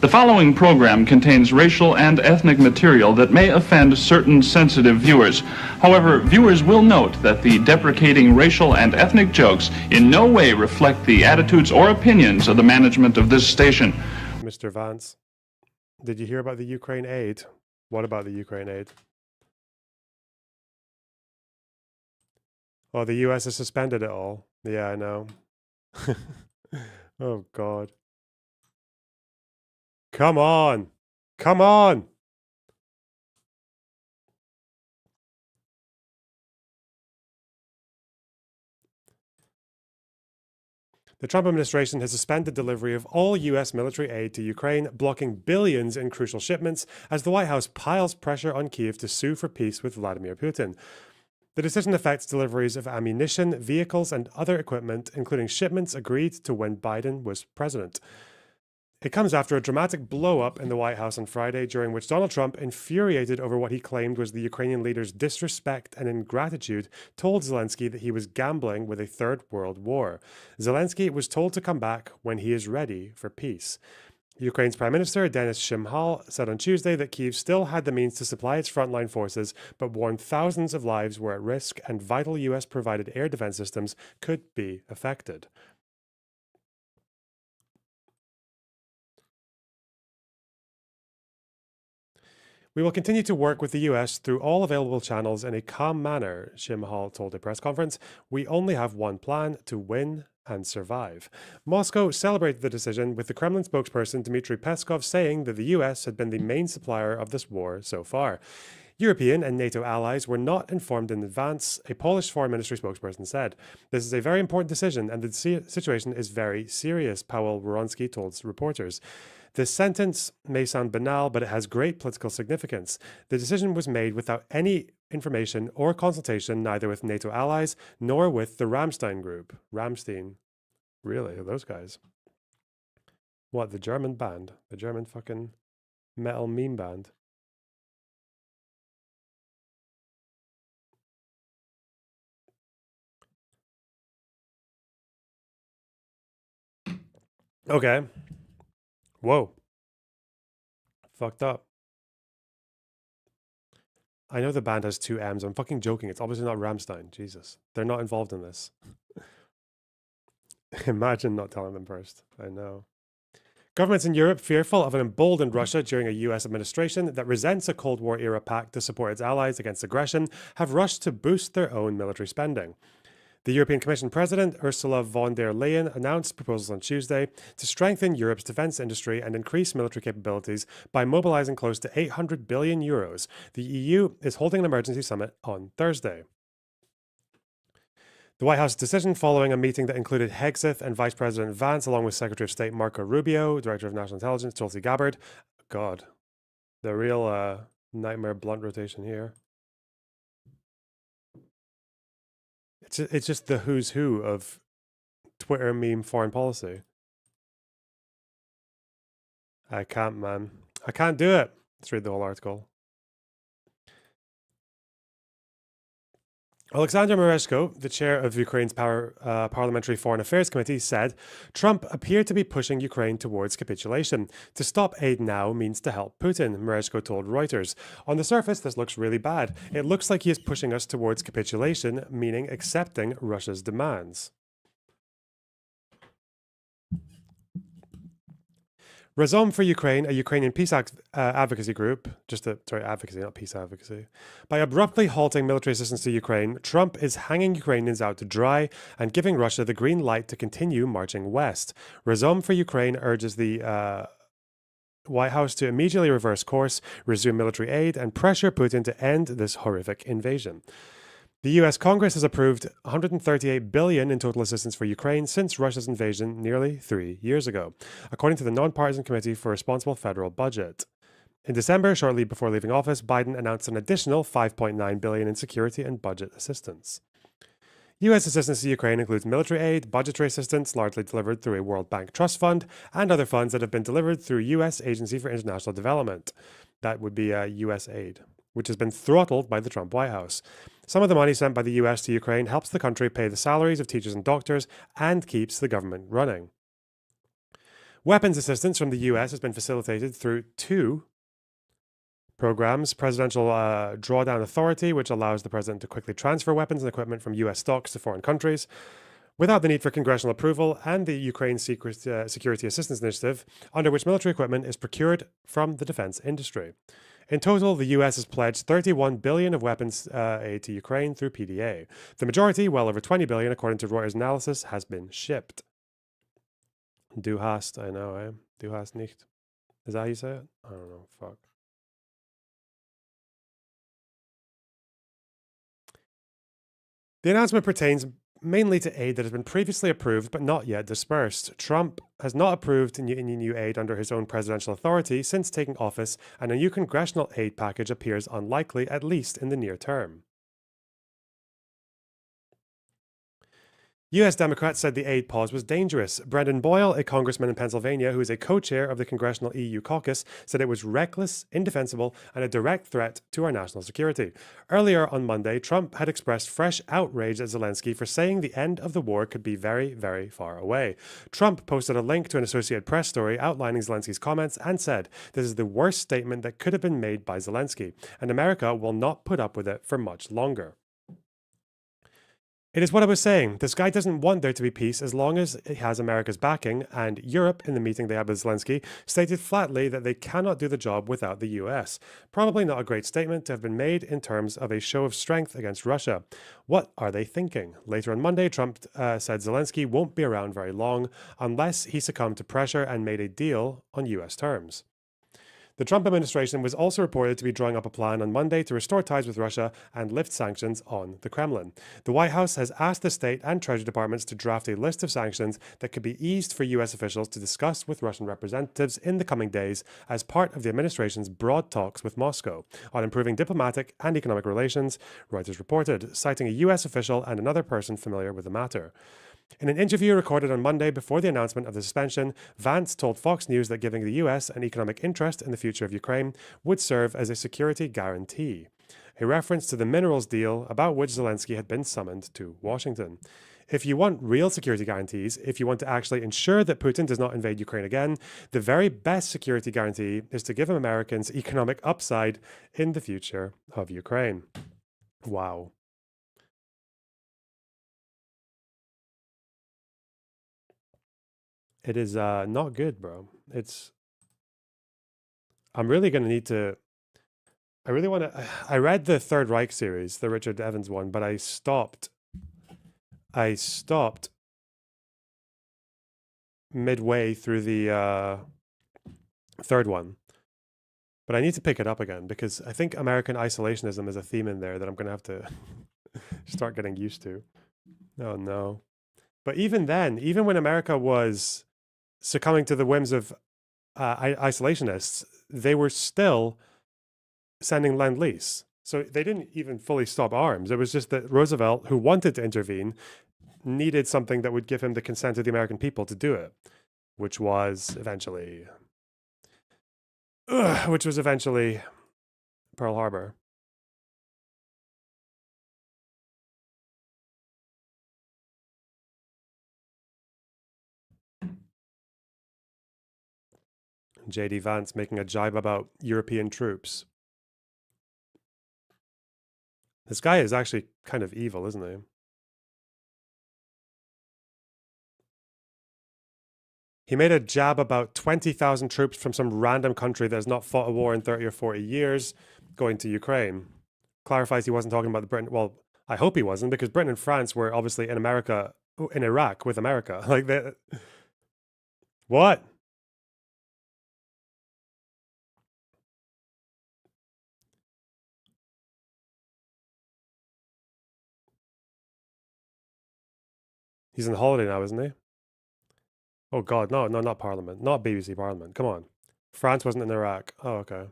The following program contains racial and ethnic material that may offend certain sensitive viewers. However, viewers will note that the deprecating racial and ethnic jokes in no way reflect the attitudes or opinions of the management of this station. Mr. Vance, did you hear about the Ukraine aid? What about the Ukraine aid? Oh, the US has suspended it all. Yeah, I know. Oh, God. Come on. Come on. The Trump administration has suspended delivery of all US military aid to Ukraine, blocking billions in crucial shipments as the White House piles pressure on Kyiv to sue for peace with Vladimir Putin. The decision affects deliveries of ammunition, vehicles, and other equipment, including shipments agreed to when Biden was president. It comes after a dramatic blow-up in the White House on Friday, during which Donald Trump, infuriated over what he claimed was the Ukrainian leader's disrespect and ingratitude, told Zelensky that he was gambling with a third world war. Zelensky was told to come back when he is ready for peace. Ukraine's Prime Minister Denis Shmyhal said on Tuesday that Kyiv still had the means to supply its frontline forces, but warned thousands of lives were at risk and vital US-provided air defense systems could be affected. We will continue to work with the US through all available channels in a calm manner, Shmyhal told a press conference. We only have one plan: to win and survive. Moscow celebrated the decision, with the Kremlin spokesperson Dmitry Peskov saying that the US had been the main supplier of this war so far. European and NATO allies were not informed in advance, a Polish foreign ministry spokesperson said. This is a very important decision and the situation is very serious, Paweł Wronski told reporters. This sentence may sound banal, but it has great political significance. The decision was made without any information or consultation, neither with NATO allies nor with the Rammstein group. Rammstein. Really? Those guys? What, the German band? The German fucking metal meme band? Okay. Whoa. Fucked up. I know the band has two M's. I'm fucking joking. It's obviously not Rammstein. Jesus. They're not involved in this. Imagine not telling them first. I know. Governments in Europe, fearful of an emboldened Russia during a US administration that resents a Cold War era pact to support its allies against aggression, have rushed to boost their own military spending. The European Commission President, Ursula von der Leyen, announced proposals on Tuesday to strengthen Europe's defence industry and increase military capabilities by mobilising close to €800 billion. The EU is holding an emergency summit on Thursday. The White House decision following a meeting that included Hegseth and Vice President Vance, along with Secretary of State Marco Rubio, Director of National Intelligence Tulsi Gabbard. God, the real nightmare blunt rotation here. It's just the who's who of Twitter meme foreign policy. I can't, man. I can't do it. Let's read the whole article. Alexander Mereshko, the chair of Ukraine's Parliamentary Foreign Affairs Committee, said Trump appeared to be pushing Ukraine towards capitulation. To stop aid now means to help Putin, Mereshko told Reuters. On the surface, this looks really bad. It looks like he is pushing us towards capitulation, meaning accepting Russia's demands. Razom for Ukraine, a Ukrainian peace advocacy group, advocacy, not peace advocacy. By abruptly halting military assistance to Ukraine, Trump is hanging Ukrainians out to dry and giving Russia the green light to continue marching west. Razom for Ukraine urges the White House to immediately reverse course, resume military aid, and pressure Putin to end this horrific invasion. The US Congress has approved $138 billion in total assistance for Ukraine since Russia's invasion nearly 3 years ago, according to the Nonpartisan Committee for Responsible Federal Budget. In December, shortly before leaving office, Biden announced an additional $5.9 billion in security and budget assistance. US assistance to Ukraine includes military aid, budgetary assistance largely delivered through a World Bank Trust Fund, and other funds that have been delivered through US Agency for International Development. That would be USAID, which has been throttled by the Trump White House. Some of the money sent by the US to Ukraine helps the country pay the salaries of teachers and doctors and keeps the government running. Weapons assistance from the US has been facilitated through two programs: Presidential Drawdown Authority, which allows the president to quickly transfer weapons and equipment from US stocks to foreign countries without the need for congressional approval, and the Ukraine Security Assistance Initiative, under which military equipment is procured from the defense industry. In total, the US has pledged $31 billion of weapons aid to Ukraine through PDA. The majority, well over $20 billion, according to Reuters analysis, has been shipped. Du hast, I know, eh? Du hast nicht. Is that how you say it? I don't know. Fuck. The announcement pertains mainly to aid that has been previously approved but not yet dispersed. Trump has not approved any new aid under his own presidential authority since taking office, and a new congressional aid package appears unlikely, at least in the near term. US Democrats said the aid pause was dangerous. Brendan Boyle, a congressman in Pennsylvania who is a co-chair of the Congressional EU Caucus, said it was reckless, indefensible, and a direct threat to our national security. Earlier on Monday, Trump had expressed fresh outrage at Zelensky for saying the end of the war could be very, very far away. Trump posted a link to an Associated Press story outlining Zelensky's comments and said, "This is the worst statement that could have been made by Zelensky, and America will not put up with it for much longer." It is what I was saying. This guy doesn't want there to be peace as long as he has America's backing, and Europe, in the meeting they had with Zelensky, stated flatly that they cannot do the job without the US. Probably not a great statement to have been made in terms of a show of strength against Russia. What are they thinking? Later on Monday, Trump said Zelensky won't be around very long unless he succumbed to pressure and made a deal on US terms. The Trump administration was also reported to be drawing up a plan on Monday to restore ties with Russia and lift sanctions on the Kremlin. The White House has asked the State and Treasury Departments to draft a list of sanctions that could be eased for US officials to discuss with Russian representatives in the coming days as part of the administration's broad talks with Moscow on improving diplomatic and economic relations, Reuters reported, citing a US official and another person familiar with the matter. In an interview recorded on Monday before the announcement of the suspension, Vance told Fox News that giving the US an economic interest in the future of Ukraine would serve as a security guarantee, a reference to the minerals deal about which Zelensky had been summoned to Washington. If you want real security guarantees, if you want to actually ensure that Putin does not invade Ukraine again, the very best security guarantee is to give Americans economic upside in the future of Ukraine. Wow. It is not good, bro. I'm really going to need to. I really want to. I read the Third Reich series, the Richard Evans one, but I stopped. I stopped midway through the third one. But I need to pick it up again because I think American isolationism is a theme in there that I'm going to have to start getting used to. Oh, no. But even then, even when America was succumbing to the whims of isolationists, they were still sending lend-lease. So they didn't even fully stop arms. It was just that Roosevelt, who wanted to intervene, needed something that would give him the consent of the American people to do it, which was eventually Pearl Harbor. J.D. Vance making a jibe about European troops. This guy is actually kind of evil, isn't he? He made a jab about 20,000 troops from some random country that has not fought a war in 30 or 40 years going to Ukraine. Clarifies he wasn't talking about the Britain. Well, I hope he wasn't, because Britain and France were obviously in Iraq with America. Like that. What? He's on holiday now, isn't he? Oh God, no, not Parliament, not BBC Parliament. Come on, France wasn't in Iraq. Oh, okay.